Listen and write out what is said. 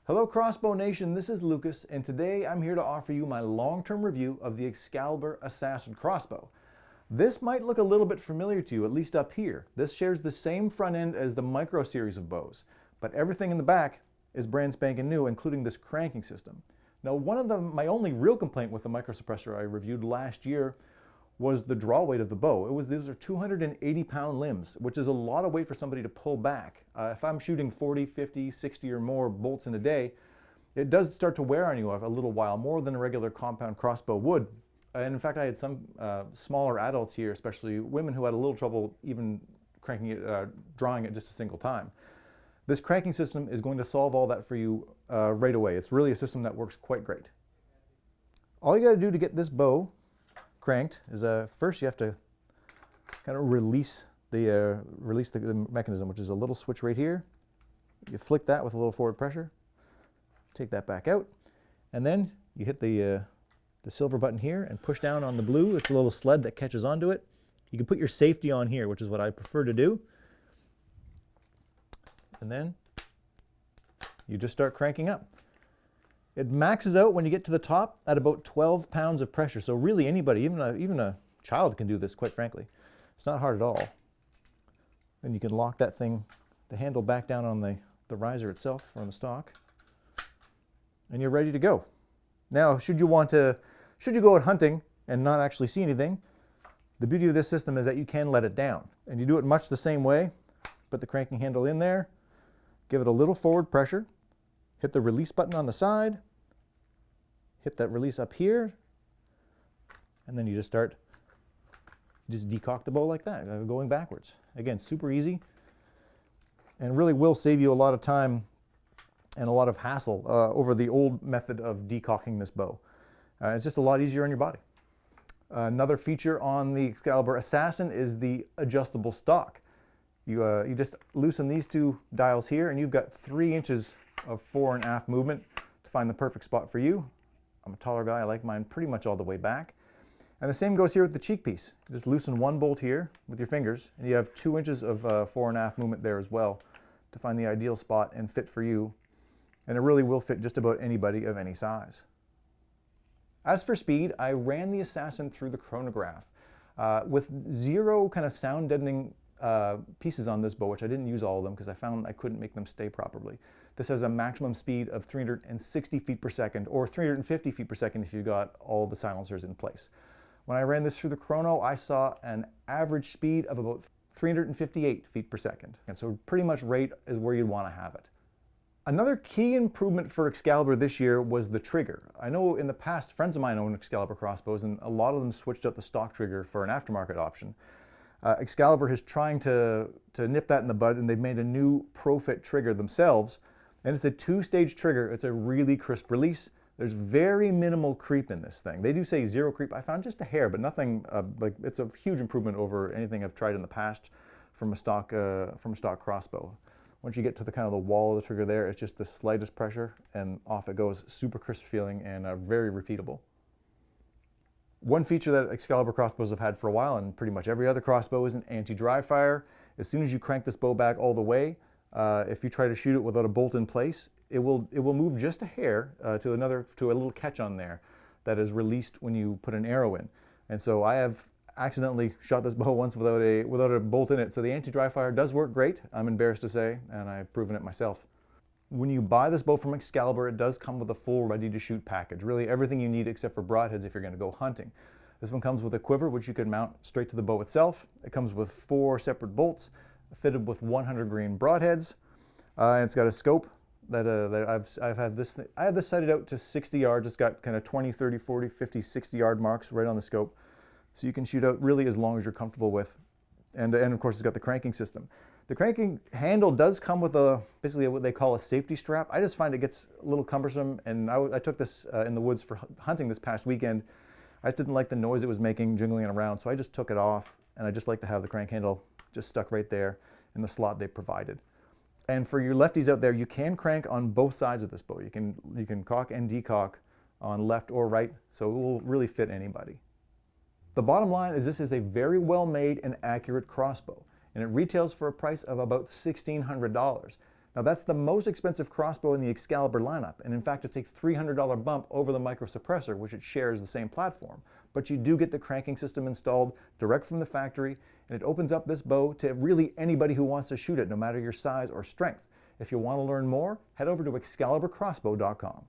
Hello Crossbow Nation, this is Lucas, and today I'm here to offer you my long-term review of the Excalibur Assassin crossbow. This might look a little bit familiar to you, at least up here. This shares the same front end as the Micro series of bows, but everything in the back is brand spanking new, including this cranking system. Now, my only real complaint with the micro suppressor I reviewed last year was the draw weight of the bow. These are 280-pound limbs, which is a lot of weight for somebody to pull back. If I'm shooting 40, 50, 60 or more bolts in a day, it does start to wear on you a little while, more than a regular compound crossbow would. And in fact, I had some smaller adults here, especially women, who had a little trouble even cranking it, drawing it just a single time. This cranking system is going to solve all that for you right away. It's really a system that works quite great. All you got to do to get this bow cranked is first you have to kind of release the mechanism, which is a little switch right here. You flick that with a little forward pressure, take that back out, and then you hit the silver button here and push down on the blue. It's a little sled that catches onto it. You can put your safety on here, which is what I prefer to do, and then you just start cranking up. It maxes out when you get to the top at about 12 pounds of pressure. So really anybody, even a child, can do this, quite frankly. It's not hard at all. And you can lock that thing, the handle, back down on the riser itself, or on the stock, and you're ready to go. Now, should you go out hunting and not actually see anything, the beauty of this system is that you can let it down. And you do it much the same way. Put the cranking handle in there, give it a little forward pressure, hit the release button on the side, hit that release up here, and then you just decock the bow like that, going backwards. Again, super easy, and really will save you a lot of time and a lot of hassle over the old method of decocking this bow. It's just a lot easier on your body. Another feature on the Excalibur Assassin is the adjustable stock. You just loosen these two dials here, and you've got 3 inches of fore and aft movement to find the perfect spot for you. I'm a taller guy, I like mine pretty much all the way back. And the same goes here with the cheek piece. You just loosen one bolt here with your fingers, and you have 2 inches of fore and aft movement there as well to find the ideal spot and fit for you. And it really will fit just about anybody of any size. As for speed, I ran the Assassin through the chronograph with 0 kind of sound deadening pieces on this bow, which I didn't use all of them because I found I couldn't make them stay properly. This has a maximum speed of 360 feet per second, or 350 feet per second if you got all the silencers in place. When I ran this through the chrono, I saw an average speed of about 358 feet per second. And so pretty much rate is where you'd want to have it. Another key improvement for Excalibur this year was the trigger. I know in the past, friends of mine own Excalibur crossbows, and a lot of them switched out the stock trigger for an aftermarket option. Excalibur is trying to nip that in the bud, and they've made a new ProFit trigger themselves, and it's a 2-stage trigger. It's a really crisp release. There's very minimal creep in this thing. They do say 0 creep. I found just a hair, but nothing it's a huge improvement over anything I've tried in the past from a stock crossbow. Once you get to the kind of the wall of the trigger there, it's just the slightest pressure and off it goes. Super crisp feeling and very repeatable. One feature that Excalibur crossbows have had for a while, and pretty much every other crossbow, is an anti-dry fire. As soon as you crank this bow back all the way, if you try to shoot it without a bolt in place, it will move just a hair to a little catch on there that is released when you put an arrow in. And so I have accidentally shot this bow once without a bolt in it. So the anti-dry fire does work great, I'm embarrassed to say, and I've proven it myself. When you buy this bow from Excalibur, it does come with a full ready-to-shoot package. Really everything you need except for broadheads if you're going to go hunting. This one comes with a quiver, which you can mount straight to the bow itself. It comes with 4 separate bolts, fitted with 100 grain broadheads. And it's got a scope that I have this sighted out to 60 yards. It's got kind of 20, 30, 40, 50, 60 yard marks right on the scope. So you can shoot out really as long as you're comfortable with. And of course, it's got the cranking system. The cranking handle does come with basically what they call a safety strap. I just find it gets a little cumbersome, and I took this in the woods for hunting this past weekend. I just didn't like the noise it was making, jingling it around, so I just took it off, and I just like to have the crank handle just stuck right there in the slot they provided. And for your lefties out there, you can crank on both sides of this bow. You can cock and decock on left or right, so it will really fit anybody. The bottom line is this is a very well made and accurate crossbow, and it retails for a price of about $1,600. Now that's the most expensive crossbow in the Excalibur lineup, and in fact it's a $300 bump over the micro suppressor, which it shares the same platform. But you do get the cranking system installed direct from the factory, and it opens up this bow to really anybody who wants to shoot it, no matter your size or strength. If you want to learn more, head over to ExcaliburCrossbow.com.